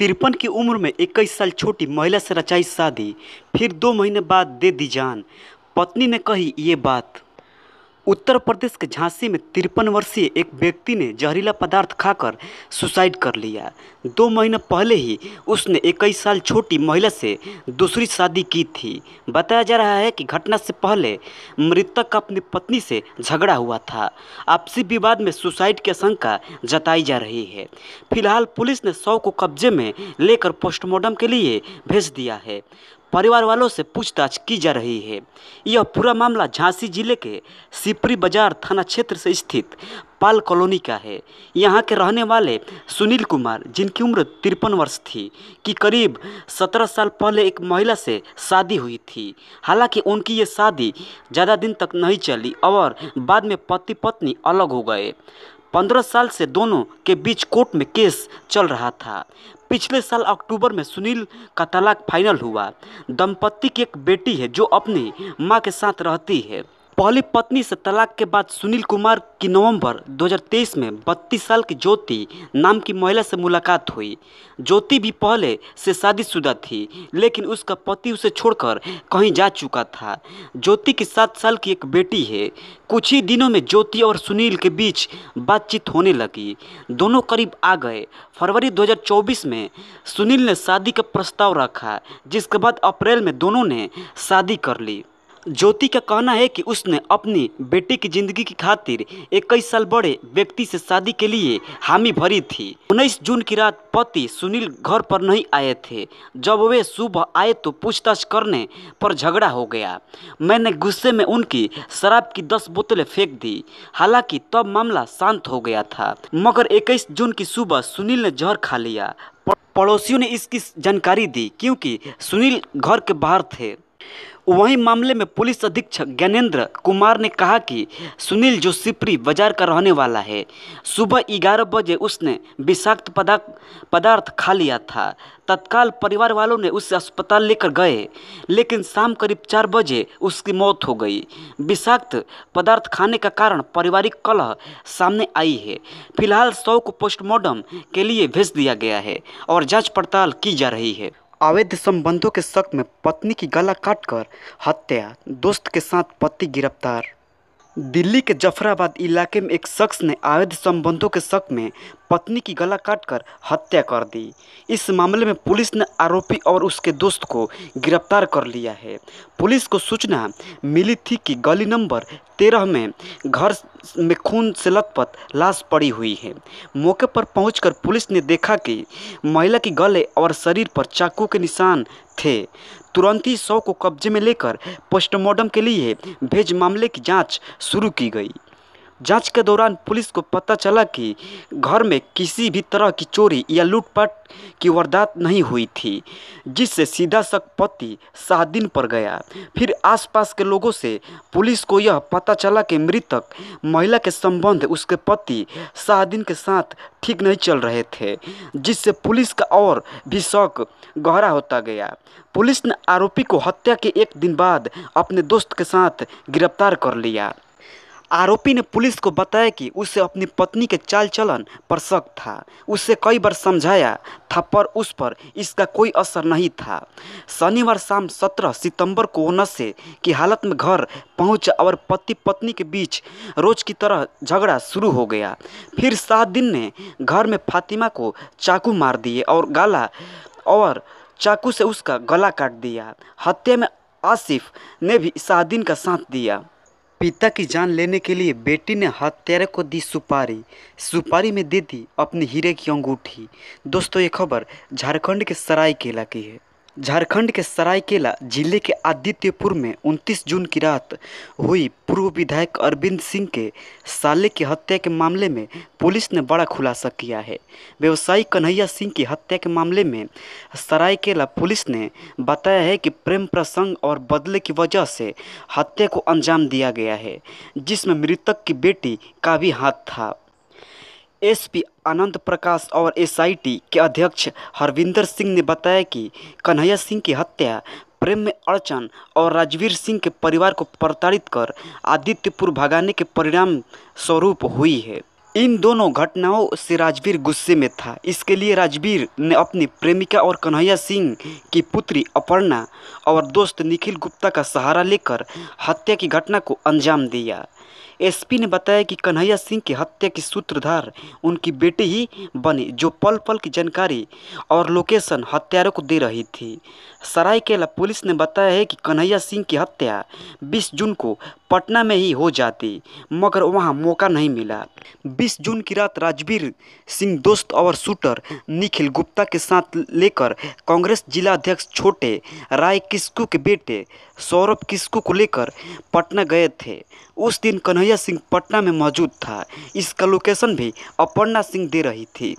53 की उम्र में 21 साल छोटी महिला से रचाई शादी, फिर 2 महीने बाद दे दी जान। पत्नी ने कही ये बात। उत्तर प्रदेश के झांसी में 53 वर्षीय एक व्यक्ति ने जहरीला पदार्थ खाकर सुसाइड कर लिया। 2 महीने पहले ही उसने 21 साल छोटी महिला से दूसरी शादी की थी। बताया जा रहा है कि घटना से पहले मृतक का अपनी पत्नी से झगड़ा हुआ था। आपसी विवाद में सुसाइड की आशंका जताई जा रही है। फिलहाल पुलिस ने शव को कब्जे में लेकर पोस्टमार्टम के लिए भेज दिया है। परिवार वालों से पूछताछ की जा रही है। यह पूरा मामला झांसी जिले के सिपरी बाजार थाना क्षेत्र से स्थित पाल कॉलोनी का है। यहाँ के रहने वाले सुनील कुमार, जिनकी उम्र 53 वर्ष थी, की करीब 17 साल पहले एक महिला से शादी हुई थी। हालांकि उनकी ये शादी ज़्यादा दिन तक नहीं चली और बाद में पति पत्नी अलग हो गए। 15 साल से दोनों के बीच कोर्ट में केस चल रहा था। पिछले साल अक्टूबर में सुनील का तलाक फाइनल हुआ। दंपत्ति की एक बेटी है जो अपनी मां के साथ रहती है। पहली पत्नी से तलाक के बाद सुनील कुमार की नवंबर 2023 में 32 साल की ज्योति नाम की महिला से मुलाकात हुई। ज्योति भी पहले से शादीशुदा थी, लेकिन उसका पति उसे छोड़कर कहीं जा चुका था। ज्योति की 7 साल की एक बेटी है। कुछ ही दिनों में ज्योति और सुनील के बीच बातचीत होने लगी। दोनों करीब आ गए। फरवरी 2024 में सुनील ने शादी का प्रस्ताव रखा, जिसके बाद अप्रैल में दोनों ने शादी कर ली। ज्योति का कहना है कि उसने अपनी बेटी की जिंदगी की खातिर 21 साल बड़े व्यक्ति से शादी के लिए हामी भरी थी। 19 जून की रात पति सुनील घर पर नहीं आए थे। जब वे सुबह आए तो पूछताछ करने पर झगड़ा हो गया। मैंने गुस्से में उनकी शराब की 10 बोतलें फेंक दी। हालांकि तब मामला शांत हो गया था, मगर 21 जून की सुबह सुनील ने जहर खा लिया। पड़ोसियों ने इसकी जानकारी दी क्योंकि सुनील घर के बाहर थे। वहीं मामले में पुलिस अधीक्षक ज्ञानेंद्र कुमार ने कहा कि सुनील, जो सिपरी बाजार का रहने वाला है, सुबह 11 बजे उसने विषाक्त पदार्थ खा लिया था। तत्काल परिवार वालों ने उसे अस्पताल लेकर गए, लेकिन शाम करीब 4 बजे उसकी मौत हो गई। विषाक्त पदार्थ खाने का कारण पारिवारिक कलह सामने आई है। फिलहाल शव को पोस्टमार्टम के लिए भेज दिया गया है और जांच पड़ताल की जा रही है। अवैध संबंधों के शक में पत्नी की गला काटकर हत्या, दोस्त के साथ पति गिरफ्तार। दिल्ली के जफराबाद इलाके में एक शख्स ने अवैध संबंधों के शक में पत्नी की गला काटकर हत्या कर दी। इस मामले में पुलिस ने आरोपी और उसके दोस्त को गिरफ्तार कर लिया है। पुलिस को सूचना मिली थी कि गली नंबर 13 में घर में खून से लथपथ लाश पड़ी हुई है। मौके पर पहुंचकर पुलिस ने देखा कि महिला के गले और शरीर पर चाकू के निशान थे। तुरंत ही शव को कब्जे में लेकर पोस्टमार्टम के लिए भेज मामले की जांच शुरू की गई। जांच के दौरान पुलिस को पता चला कि घर में किसी भी तरह की चोरी या लूटपाट की वारदात नहीं हुई थी, जिससे सीधा शक पति शाहदीन पर गया। फिर आसपास के लोगों से पुलिस को यह पता चला कि मृतक महिला के संबंध उसके पति शाहदीन के साथ ठीक नहीं चल रहे थे, जिससे पुलिस का और भी शक गहरा होता गया। पुलिस ने आरोपी को हत्या के 1 दिन बाद अपने दोस्त के साथ गिरफ्तार कर लिया। आरोपी ने पुलिस को बताया कि उसे अपनी पत्नी के चाल चलन पर शक था। उसे कई बार समझाया था पर उस पर इसका कोई असर नहीं था। शनिवार शाम 17 सितंबर को वो नशे की हालत में घर पहुंचा और पति पत्नी के बीच रोज की तरह झगड़ा शुरू हो गया। फिर शाहदीन ने घर में फातिमा को चाकू मार दिए और चाकू से उसका गला काट दिया। हत्या में आसिफ ने भी शाहदीन का साथ दिया। पिता की जान लेने के लिए बेटी ने हत्यारे को दी सुपारी में दे दी अपनी हीरे की अंगूठी। दोस्तों, ये खबर झारखंड के सरायकेला की है। झारखंड के सरायकेला जिले के आदित्यपुर में 29 जून की रात हुई पूर्व विधायक अरविंद सिंह के साले की हत्या के मामले में पुलिस ने बड़ा खुलासा किया है। व्यवसायी कन्हैया सिंह की हत्या के मामले में सरायकेला पुलिस ने बताया है कि प्रेम प्रसंग और बदले की वजह से हत्या को अंजाम दिया गया है, जिसमें मृतक की बेटी का भी हाथ था। एसपी आनंद प्रकाश और एसआईटी के अध्यक्ष हरविंदर सिंह ने बताया कि कन्हैया सिंह की हत्या प्रेम में अड़चन और राजवीर सिंह के परिवार को प्रताड़ित कर आदित्यपुर भगाने के परिणाम स्वरूप हुई है। इन दोनों घटनाओं से राजवीर गुस्से में था। इसके लिए राजवीर ने अपनी प्रेमिका और कन्हैया सिंह की पुत्री अपर्णा और दोस्त निखिल गुप्ता का सहारा लेकर हत्या की घटना को अंजाम दिया। एसपी ने बताया कि कन्हैया सिंह की हत्या की सूत्रधार उनकी बेटी ही बनी, जो पल पल की जानकारी और लोकेशन हत्यारों को दे रही थी। सरायकेला पुलिस ने बताया है कि कन्हैया सिंह की हत्या 20 जून को पटना में ही हो जाती, मगर वहां मौका नहीं मिला। 20 जून की रात राजवीर सिंह दोस्त और शूटर निखिल गुप्ता के साथ लेकर कांग्रेस जिला अध्यक्ष छोटे राय किस्कू के बेटे सौरभ किस्कू को लेकर पटना गए थे। उस दिन कन्हैया सिंह पटना में मौजूद था। इसका लोकेशन भी अपर्णा सिंह दे रही थी।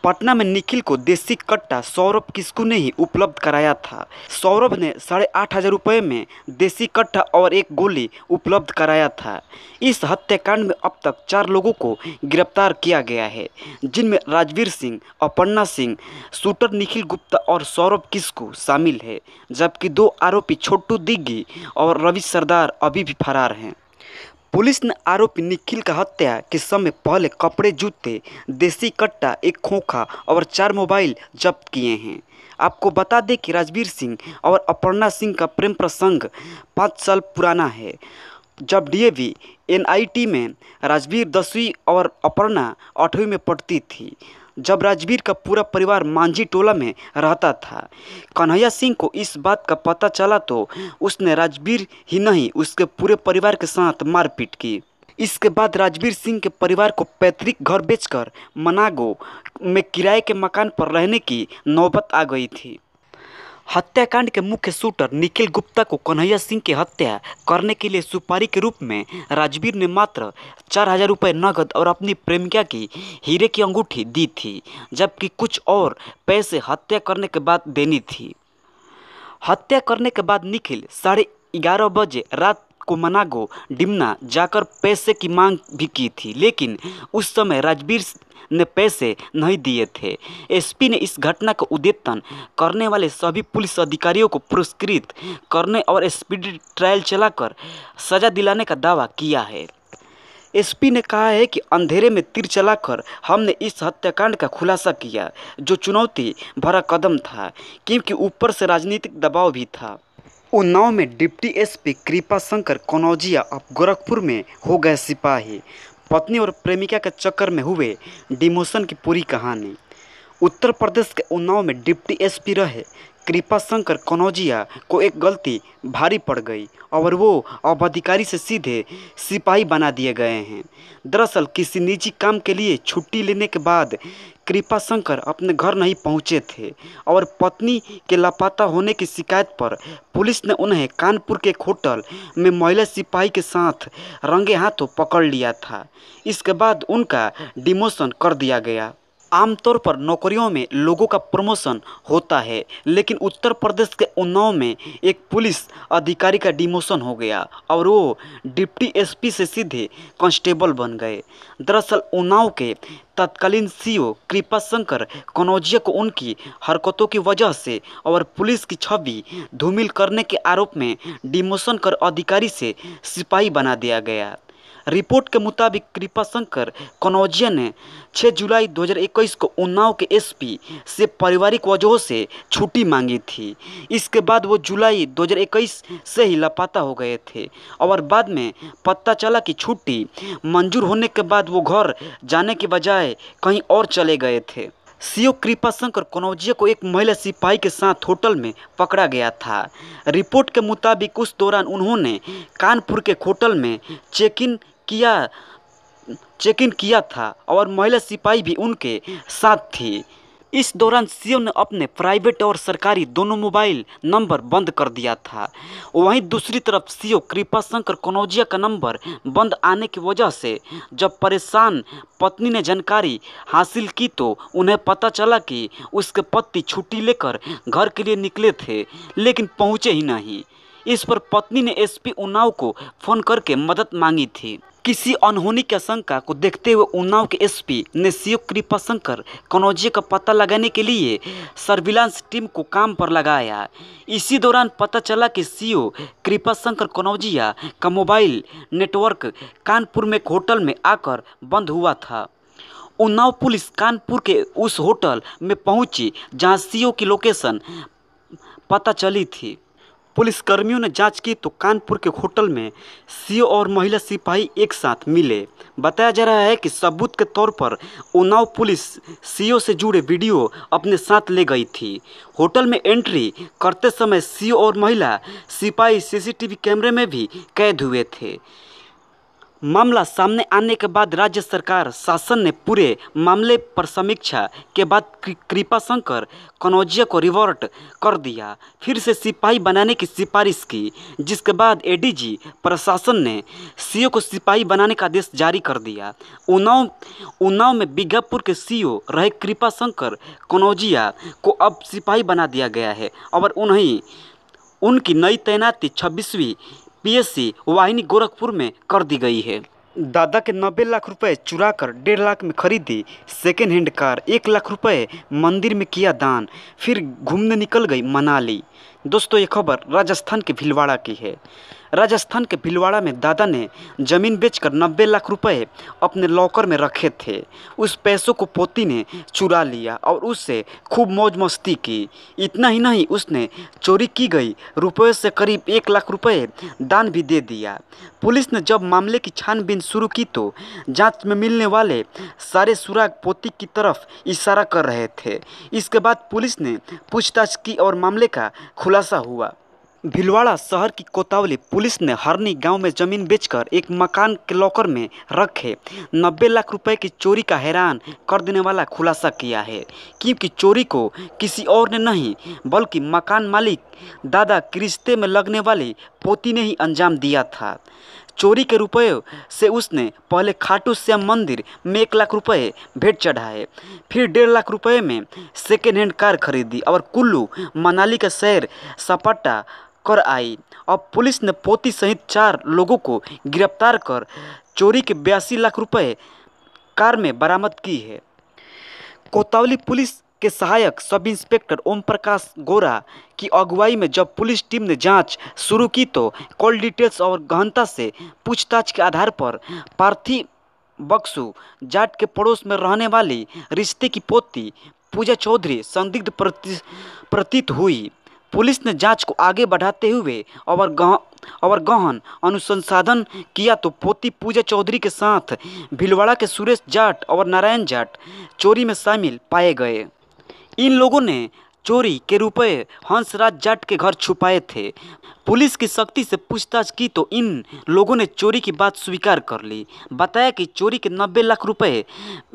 पटना में निखिल को देसी कट्टा सौरभ किस्कू ने ही उपलब्ध कराया था। सौरभ ने 8,500 रुपये में देसी कट्टा और एक गोली उपलब्ध कराया था। इस हत्याकांड में अब तक 4 लोगों को गिरफ्तार किया गया है, जिनमें राजवीर सिंह, अपर्णा सिंह, शूटर निखिल गुप्ता और सौरभ किस्कू शामिल है, जबकि 2 आरोपी छोटू दिग्गी और रवि सरदार अभी भी फरार हैं। पुलिस ने आरोपी निखिल का हत्या के समय पहले कपड़े, जूते, देसी कट्टा, एक खोखा और 4 मोबाइल जब्त किए हैं। आपको बता दें कि राजवीर सिंह और अपर्णा सिंह का प्रेम प्रसंग 5 साल पुराना है। जब डीएवी एनआईटी में राजवीर 10वीं और अपर्णा 8वीं में पढ़ती थी, जब राजवीर का पूरा परिवार मांझी टोला में रहता था। कन्हैया सिंह को इस बात का पता चला तो उसने राजवीर ही नहीं, उसके पूरे परिवार के साथ मारपीट की। इसके बाद राजवीर सिंह के परिवार को पैतृक घर बेचकर मनागो में किराए के मकान पर रहने की नौबत आ गई थी। हत्याकांड के मुख्य शूटर निखिल गुप्ता को कन्हैया सिंह की हत्या करने के लिए सुपारी के रूप में राजवीर ने मात्र 4,000 रुपये नकद और अपनी प्रेमिका की हीरे की अंगूठी दी थी, जबकि कुछ और पैसे हत्या करने के बाद देनी थी। हत्या करने के बाद निखिल 11:30 बजे रात को मनागो डिमना जाकर पैसे की मांग भी की थी, लेकिन उस समय राजवीर ने पैसे नहीं दिए थे। एसपी ने इस घटना का उद्भेदन करने वाले सभी पुलिस अधिकारियों को पुरस्कृत करने और स्पीडी ट्रायल चलाकर सजा दिलाने का दावा किया है। एसपी ने कहा है कि अंधेरे में तीर चलाकर हमने इस हत्याकांड का खुलासा किया, जो चुनौती भरा कदम था, क्योंकि ऊपर से राजनीतिक दबाव भी था। उन्नाव में डिप्टी एसपी कृपाशंकर कनौजिया अब गोरखपुर में हो गए सिपाही। पत्नी और प्रेमिका के चक्कर में हुए डिमोशन की पूरी कहानी। उत्तर प्रदेश के उन्नाव में डिप्टी एसपी रहे कृपाशंकर कनौजिया को एक गलती भारी पड़ गई और वो अब अधिकारी से सीधे सिपाही बना दिए गए हैं। दरअसल किसी निजी काम के लिए छुट्टी लेने के बाद कृपाशंकर अपने घर नहीं पहुंचे थे और पत्नी के लापता होने की शिकायत पर पुलिस ने उन्हें कानपुर के एक होटल में महिला सिपाही के साथ रंगे हाथों पकड़ लिया था। इसके बाद उनका डिमोशन कर दिया गया। आमतौर पर नौकरियों में लोगों का प्रमोशन होता है, लेकिन उत्तर प्रदेश के उन्नाव में एक पुलिस अधिकारी का डिमोशन हो गया और वो डिप्टी एसपी से सीधे कांस्टेबल बन गए। दरअसल उन्नाव के तत्कालीन सीओ कृपाशंकर कनौजिया को उनकी हरकतों की वजह से और पुलिस की छवि धूमिल करने के आरोप में डिमोशन कर अधिकारी से सिपाही बना दिया गया। रिपोर्ट के मुताबिक कृपाशंकर कनौजिया ने 6 जुलाई 2021 को उन्नाव के एसपी से पारिवारिक वजहों से छुट्टी मांगी थी। इसके बाद वो जुलाई 2021 से ही लापता हो गए थे और बाद में पता चला कि छुट्टी मंजूर होने के बाद वो घर जाने के बजाय कहीं और चले गए थे। सीओ कृपाशंकर कनौजिया को एक महिला सिपाही के साथ होटल में पकड़ा गया था। रिपोर्ट के मुताबिक उस दौरान उन्होंने कानपुर के होटल में चेक इन किया था और महिला सिपाही भी उनके साथ थी। इस दौरान सीओ ने अपने प्राइवेट और सरकारी दोनों मोबाइल नंबर बंद कर दिया था। वहीं दूसरी तरफ सीओ कृपाशंकर कनौजिया का नंबर बंद आने की वजह से जब परेशान पत्नी ने जानकारी हासिल की तो उन्हें पता चला कि उसके पति छुट्टी लेकर घर के लिए निकले थे, लेकिन पहुंचे ही नहीं। इस पर पत्नी ने एसपी उन्नाव को फोन करके मदद मांगी थी। किसी अनहोनी की आशंका को देखते हुए उन्नाव के एसपी ने सीओ कृपाशंकर कनौजिया का पता लगाने के लिए सर्विलांस टीम को काम पर लगाया। इसी दौरान पता चला कि सीओ कृपाशंकर कनौजिया का मोबाइल नेटवर्क कानपुर में एक होटल में आकर बंद हुआ था। उन्नाव पुलिस कानपुर के उस होटल में पहुंची जहां सीओ की लोकेशन पता चली थी। पुलिसकर्मियों ने जांच की तो कानपुर के होटल में सीओ और महिला सिपाही एक साथ मिले। बताया जा रहा है कि सबूत के तौर पर उन्नाव पुलिस सीओ से जुड़े वीडियो अपने साथ ले गई थी। होटल में एंट्री करते समय सीओ और महिला सिपाही सीसीटीवी कैमरे में भी कैद हुए थे। मामला सामने आने के बाद राज्य सरकार शासन ने पूरे मामले पर समीक्षा के बाद कृपाशंकर कनौजिया को रिवर्ट कर दिया, फिर से सिपाही बनाने की सिफारिश की, जिसके बाद एडीजी प्रशासन ने सीओ को सिपाही बनाने का आदेश जारी कर दिया। उन्नाव में बीघापुर के सीओ रहे कृपाशंकर कनौजिया को अब सिपाही बना दिया गया है और उनकी नई तैनाती 26वीं पीएससी वाहिनी गोरखपुर में कर दी गई है। दादा के 90 लाख रुपए चुरा कर 1.5 लाख में खरीदी सेकेंड हैंड कार, 1 लाख रुपए मंदिर में किया दान, फिर घूमने निकल गई मनाली। दोस्तों, ये खबर राजस्थान के भीलवाड़ा की है। राजस्थान के भीलवाड़ा में दादा ने ज़मीन बेचकर 90 लाख रुपए अपने लॉकर में रखे थे। उस पैसों को पोती ने चुरा लिया और उससे खूब मौज मस्ती की। इतना ही नहीं, उसने चोरी की गई रुपये से करीब 1 लाख रुपए दान भी दे दिया। पुलिस ने जब मामले की छानबीन शुरू की तो जांच में मिलने वाले सारे सुराग पोती की तरफ इशारा कर रहे थे। इसके बाद पुलिस ने पूछताछ की और मामले का खुलासा हुआ। भीलवाड़ा शहर की कोतवाली पुलिस ने हरनी गांव में जमीन बेचकर एक मकान के लॉकर में रखे 90 लाख रुपए की चोरी का हैरान कर देने वाला खुलासा किया है, क्योंकि चोरी को किसी और ने नहीं बल्कि मकान मालिक दादा के रिश्ते में लगने वाली पोती ने ही अंजाम दिया था। चोरी के रुपये से उसने पहले खाटू श्याम मंदिर में 1 लाख रुपए भेंट चढ़ाए, फिर 1.5 लाख रुपए में सेकेंड हैंड कार खरीदी और कुल्लू मनाली का सैर सपाटा कर आई। अब पुलिस ने पोती सहित 4 लोगों को गिरफ्तार कर चोरी के 82 लाख रुपए कार में बरामद की है। कोतवाली पुलिस के सहायक सब इंस्पेक्टर ओम प्रकाश गोरा की अगुवाई में जब पुलिस टीम ने जांच शुरू की तो कॉल डिटेल्स और गहनता से पूछताछ के आधार पर पार्थी बक्सू जाट के पड़ोस में रहने वाली रिश्ते की पोती पूजा चौधरी संदिग्ध प्रतीत हुई। पुलिस ने जांच को आगे बढ़ाते हुए और गहन अनुसंधान किया तो पोती पूजा चौधरी के साथ भीलवाड़ा के सुरेश जाट और नारायण जाट चोरी में शामिल पाए गए। इन लोगों ने चोरी के रुपए हंसराज जाट के घर छुपाए थे। पुलिस की सख्ती से पूछताछ की तो इन लोगों ने चोरी की बात स्वीकार कर ली। बताया कि चोरी के 90 लाख रुपए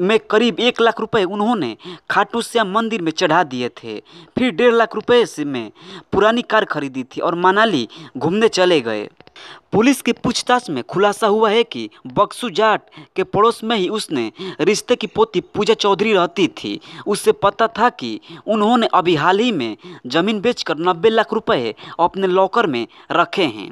में करीब 1 लाख रुपए उन्होंने खाटू श्याम मंदिर में चढ़ा दिए थे, फिर 1.5 लाख रुपए से में पुरानी कार खरीदी थी और मनाली घूमने चले गए। पुलिस की पूछताछ में खुलासा हुआ है कि बक्सू जाट के पड़ोस में ही उसने रिश्ते की पोती पूजा चौधरी रहती थी। उससे पता था कि उन्होंने अभी हाल ही में जमीन बेचकर 90 लाख रुपए अपने लॉकर में रखे हैं।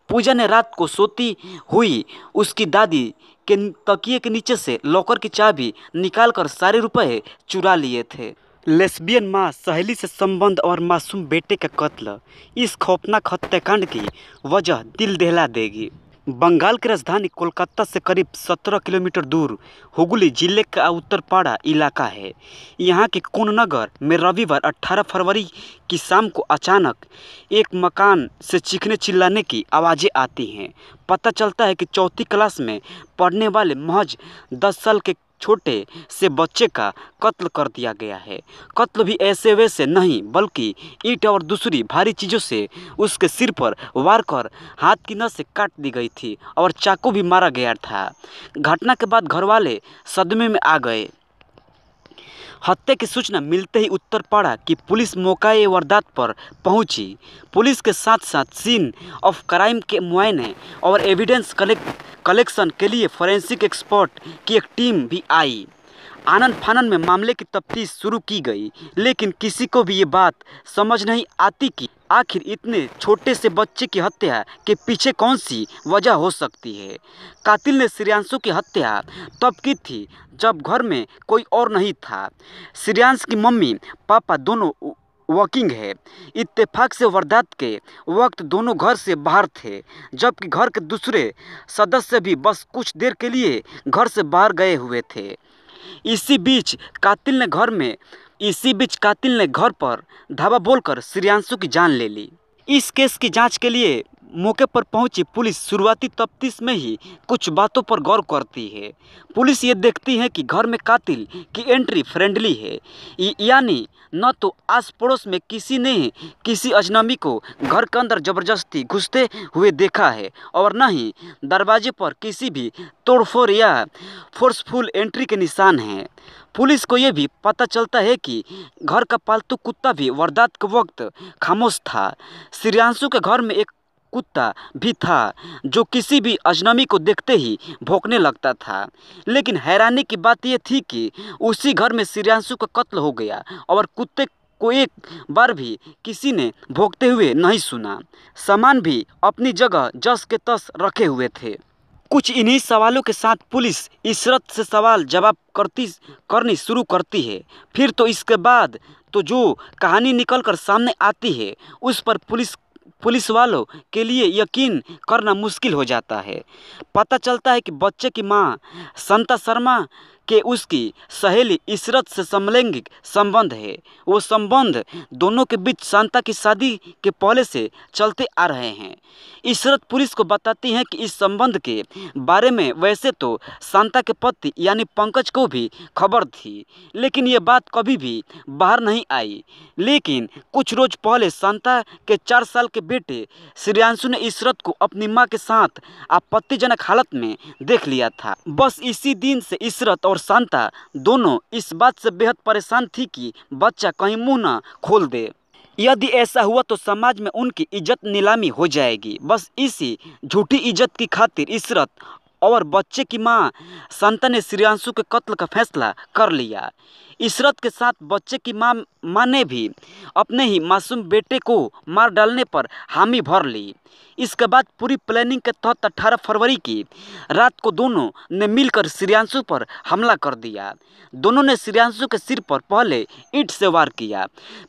पूजा ने रात को सोती हुई उसकी दादी के तकिए के नीचे से लॉकर की चाबी निकालकर सारे रुपए चुरा लिए थे। लेस्बियन मां, सहेली से संबंध और मासूम बेटे का कत्ल, इस खौफनाक हत्याकांड की वजह दिल दहला देगी। बंगाल की राजधानी कोलकाता से करीब 17 किलोमीटर दूर हुगली जिले का उत्तरपाड़ा इलाका है। यहाँ के कुननगर में रविवार 18 फरवरी की शाम को अचानक एक मकान से चीखने चिल्लाने की आवाज़ें आती हैं। पता चलता है कि 4वीं क्लास में पढ़ने वाले महज 10 साल के छोटे से बच्चे का कत्ल कर दिया गया है। कत्ल भी ऐसे वैसे नहीं बल्कि ईंट और दूसरी भारी चीज़ों से उसके सिर पर वार कर हाथ की नस से काट दी गई थी और चाकू भी मारा गया था। घटना के बाद घरवाले सदमे में आ गए। हत्या की सूचना मिलते ही उत्तरपाड़ा की पुलिस मौके वारदात पर पहुंची। पुलिस के साथ साथ सीन ऑफ क्राइम के मुआयने और एविडेंस कलेक्शन के लिए फोरेंसिक एक्सपर्ट की एक टीम भी आई। आनन फानन में मामले की तफ्तीश शुरू की गई, लेकिन किसी को भी ये बात समझ नहीं आती कि आखिर इतने छोटे से बच्चे की हत्या के पीछे कौन सी वजह हो सकती है। कातिल ने श्रेयांशु की हत्या तब की थी जब घर में कोई और नहीं था। श्रेयांश की मम्मी पापा दोनों वर्किंग है। इत्तेफाक से वारदात के वक्त दोनों घर से बाहर थे, जबकि घर के दूसरे सदस्य भी बस कुछ देर के लिए घर से बाहर गए हुए थे। इसी बीच कातिल ने घर पर धावा बोलकर श्रेयांशु की जान ले ली। इस केस की जांच के लिए मौके पर पहुंची पुलिस शुरुआती तफ्तीश में ही कुछ बातों पर गौर करती है। पुलिस ये देखती है कि घर में कातिल की एंट्री फ्रेंडली है, यानी न तो आस पड़ोस में किसी ने किसी अजनबी को घर के अंदर ज़बरदस्ती घुसते हुए देखा है और न ही दरवाजे पर किसी भी तोड़फोड़ या फोर्सफुल एंट्री के निशान हैं। पुलिस को यह भी पता चलता है कि घर का पालतू कुत्ता भी वारदात के वक्त खामोश था। श्रेयांशु के घर में एक कुत्ता भी था जो किसी भी अजनबी को देखते ही भौंकने लगता था। लेकिन हैरानी की बात यह थी कि उसी घर में श्रेयांशु का कत्ल हो गया और कुत्ते को एक बार भी किसी ने भौंकते हुए नहीं सुना। सामान भी अपनी जगह जस के तस रखे हुए थे। कुछ इन्हीं सवालों के साथ पुलिस इशरत से सवाल जवाब करनी शुरू करती है। फिर तो इसके बाद तो जो कहानी निकलकर सामने आती है उस पर पुलिस वालों के लिए यकीन करना मुश्किल हो जाता है। पता चलता है कि बच्चे की मां संता शर्मा के उसकी सहेली इशरत से समलैंगिक संबंध है। वो संबंध दोनों के बीच शांता की शादी के पहले से चलते आ रहे हैं। इशरत पुलिस को बताती है कि इस संबंध के बारे में वैसे तो शांता के पति यानी पंकज को भी खबर थी, लेकिन ये बात कभी भी बाहर नहीं आई। लेकिन कुछ रोज पहले शांता के 4 साल के बेटे श्रेयांशु ने इशरत को अपनी मां के साथ आपत्तिजनक हालत में देख लिया था। बस इसी दिन से इशरत और शांता दोनों इस बात से बेहद परेशान थी कि बच्चा कहीं मुंह न खोल दे। यदि ऐसा हुआ तो समाज में उनकी इज्जत नीलामी हो जाएगी। बस इसी झूठी इज्जत की खातिर इशरत और बच्चे की मां शांता ने श्रेयांशु के कत्ल का फैसला कर लिया। इशरत के साथ बच्चे की मां ने भी अपने ही मासूम बेटे को मार डालने पर हामी भर ली। इसके बाद पूरी प्लानिंग के तहत 18 फरवरी की रात को दोनों ने मिलकर श्रेयांशु पर हमला कर दिया। दोनों ने श्रेयांशु के सिर पर पहले ईंट से वार किया,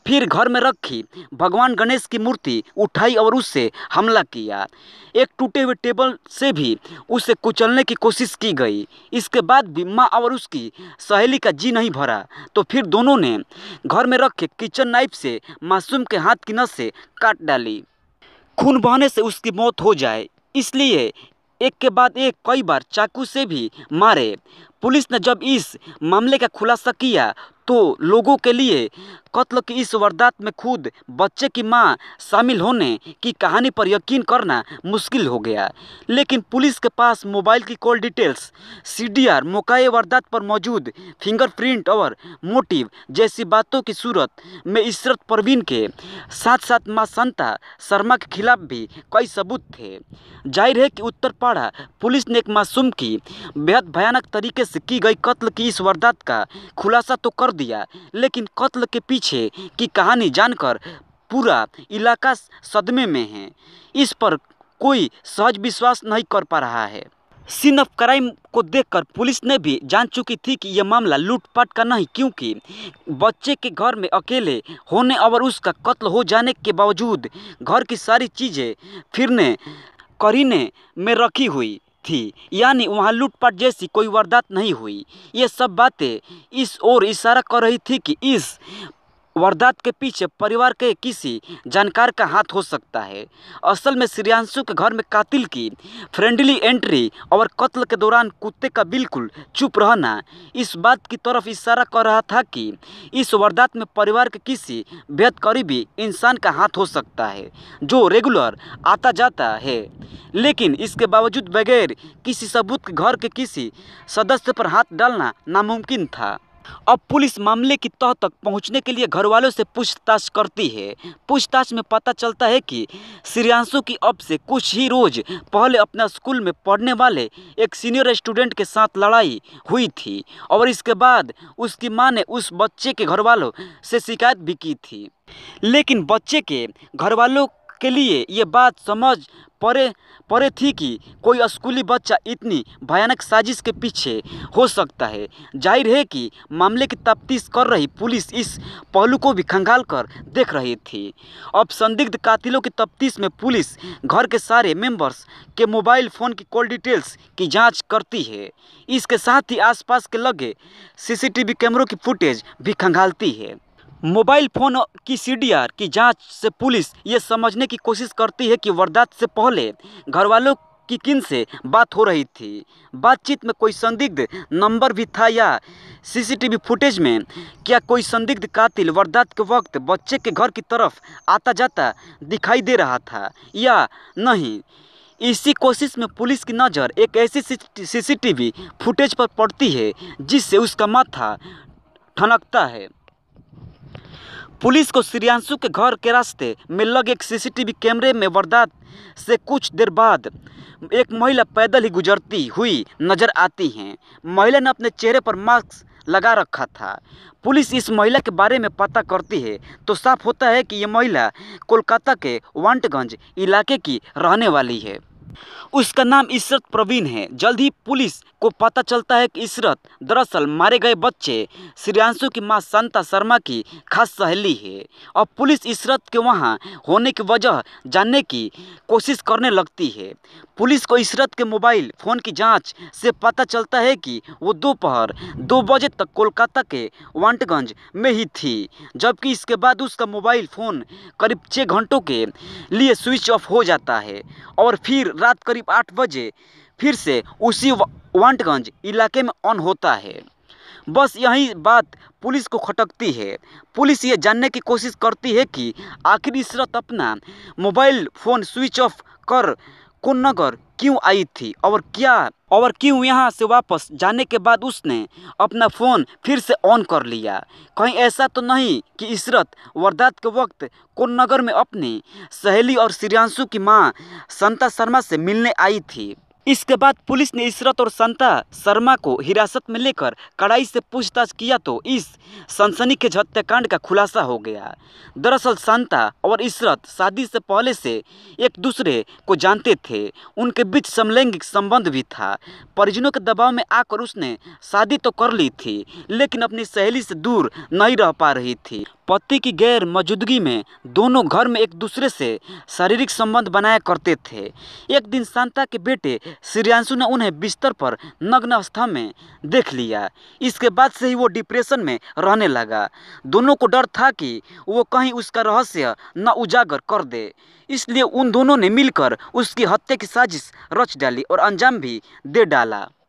फिर घर में रखी भगवान गणेश की मूर्ति उठाई और उससे हमला किया। एक टूटे हुए टेबल से भी उसे कुचलने की कोशिश की गई। इसके बाद भी मां और उसकी सहेली का जी नहीं भरा तो फिर दोनों ने घर में रखे किचन नाइफ से मासूम के हाथ की नसें काट डाली। खून बहने से उसकी मौत हो जाए इसलिए एक के बाद एक कई बार चाकू से भी मारे। पुलिस ने जब इस मामले का खुलासा किया तो लोगों के लिए कत्ल की इस वारदात में खुद बच्चे की मां शामिल होने की कहानी पर यकीन करना मुश्किल हो गया। लेकिन पुलिस के पास मोबाइल की कॉल डिटेल्स, सीडीआर, मौके वारदात पर मौजूद फिंगरप्रिंट और मोटिव जैसी बातों की सूरत में इशरत परवीन के साथ साथ मां शांता शर्मा के खिलाफ भी कई सबूत थे। जाहिर है कि उत्तरपाड़ा पुलिस ने एक मासूम की बेहद भयानक तरीके से की गई कत्ल की इस वारदात का खुलासा तो कर दिया, लेकिन कत्ल के पीछे की कहानी जानकर पूरा इलाका सदमे में है। इस पर कोई सहज विश्वास नहीं कर पा रहा है। सीन ऑफ क्राइम को देखकर पुलिस ने भी जान चुकी थी कि यह मामला लूटपाट का नहीं, क्योंकि बच्चे के घर में अकेले होने और उसका कत्ल हो जाने के बावजूद घर की सारी चीज़ें फिरने करीने में रखी हुई थी, यानी वहाँ लूटपाट जैसी कोई वारदात नहीं हुई। ये सब बातें इस ओर इशारा कर रही थी कि इस वारदात के पीछे परिवार के किसी जानकार का हाथ हो सकता है। असल में श्रेयांशु के घर में कातिल की फ्रेंडली एंट्री और कत्ल के दौरान कुत्ते का बिल्कुल चुप रहना इस बात की तरफ इशारा कर रहा था कि इस वारदात में परिवार के किसी बेहद करीबी इंसान का हाथ हो सकता है जो रेगुलर आता जाता है। लेकिन इसके बावजूद बगैर किसी सबूत के घर के किसी सदस्य पर हाथ डालना नामुमकिन था। अब पुलिस मामले की तह तक पहुंचने के लिए घर वालों से पूछताछ करती है। पूछताछ में पता चलता है कि श्रेयांशु की अब से कुछ ही रोज पहले अपना स्कूल में पढ़ने वाले एक सीनियर स्टूडेंट के साथ लड़ाई हुई थी और इसके बाद उसकी मां ने उस बच्चे के घर वालों से शिकायत भी की थी। लेकिन बच्चे के घर वालों के लिए ये बात समझ पड़े पड़े थी कि कोई स्कूली बच्चा इतनी भयानक साजिश के पीछे हो सकता है। जाहिर है कि मामले की तफ्तीश कर रही पुलिस इस पहलू को भी खंगाल कर देख रही थी। अब संदिग्ध कातिलों की तफ्तीश में पुलिस घर के सारे मेंबर्स के मोबाइल फ़ोन की कॉल डिटेल्स की जांच करती है। इसके साथ ही आसपास के लगे सीसीटीवी कैमरों की फुटेज भी खंगालती है। मोबाइल फ़ोन की सीडीआर की जांच से पुलिस ये समझने की कोशिश करती है कि वारदात से पहले घरवालों की किन से बात हो रही थी। बातचीत में कोई संदिग्ध नंबर भी था या सीसीटीवी फुटेज में क्या कोई संदिग्ध कातिल वारदात के वक्त बच्चे के घर की तरफ आता जाता दिखाई दे रहा था या नहीं। इसी कोशिश में पुलिस की नज़र एक ऐसी सीसीटीवी फुटेज पर पड़ती है जिससे उसका माथा ठनकता है। पुलिस को श्रेयांशु के घर के रास्ते में लगे एक सीसीटीवी कैमरे में वारदात से कुछ देर बाद एक महिला पैदल ही गुजरती हुई नजर आती हैं। महिला ने अपने चेहरे पर मास्क लगा रखा था। पुलिस इस महिला के बारे में पता करती है तो साफ होता है कि ये महिला कोलकाता के वांटगंज इलाके की रहने वाली है। उसका नाम इशरत प्रवीण है। जल्द ही पुलिस को पता चलता है कि इशरत दरअसल मारे गए बच्चे श्रेयांशु की मां शांता शर्मा की खास सहेली है। अब पुलिस इशरत के वहां होने की वजह जानने की कोशिश करने लगती है। पुलिस को इशरत के मोबाइल फ़ोन की जांच से पता चलता है कि वो दोपहर 2 बजे तक कोलकाता के वांटगंज में ही थी, जबकि इसके बाद उसका मोबाइल फ़ोन करीब 6 घंटों के लिए स्विच ऑफ हो जाता है और फिर रात करीब 8 बजे फिर से उसी वांटगंज इलाके में ऑन होता है। बस यही बात पुलिस को खटकती है। पुलिस ये जानने की कोशिश करती है कि आखिर इशरत अपना मोबाइल फ़ोन स्विच ऑफ कर कोन्नगर क्यों आई थी और क्यों यहाँ से वापस जाने के बाद उसने अपना फ़ोन फिर से ऑन कर लिया। कहीं ऐसा तो नहीं कि इशरत वारदात के वक्त कोन्नगर में अपनी सहेली और श्रेयांशु की मां शांता शर्मा से मिलने आई थी। इसके बाद पुलिस ने इशरत और शांता शर्मा को हिरासत में लेकर कड़ाई से पूछताछ किया तो इस सनसनीखेज हत्याकांड का खुलासा हो गया। दरअसल शांता और इशरत शादी से पहले से एक दूसरे को जानते थे। उनके बीच समलैंगिक संबंध भी था। परिजनों के दबाव में आकर उसने शादी तो कर ली थी लेकिन अपनी सहेली से दूर नहीं रह पा रही थी। पति की गैर मौजूदगी में दोनों घर में एक दूसरे से शारीरिक संबंध बनाया करते थे। एक दिन शांता के बेटे श्रेयांशु ने उन्हें बिस्तर पर नग्न अवस्था में देख लिया। इसके बाद से ही वो डिप्रेशन में रहने लगा। दोनों को डर था कि वो कहीं उसका रहस्य न उजागर कर दे, इसलिए उन दोनों ने मिलकर उसकी हत्या की साजिश रच डाली और अंजाम भी दे डाला।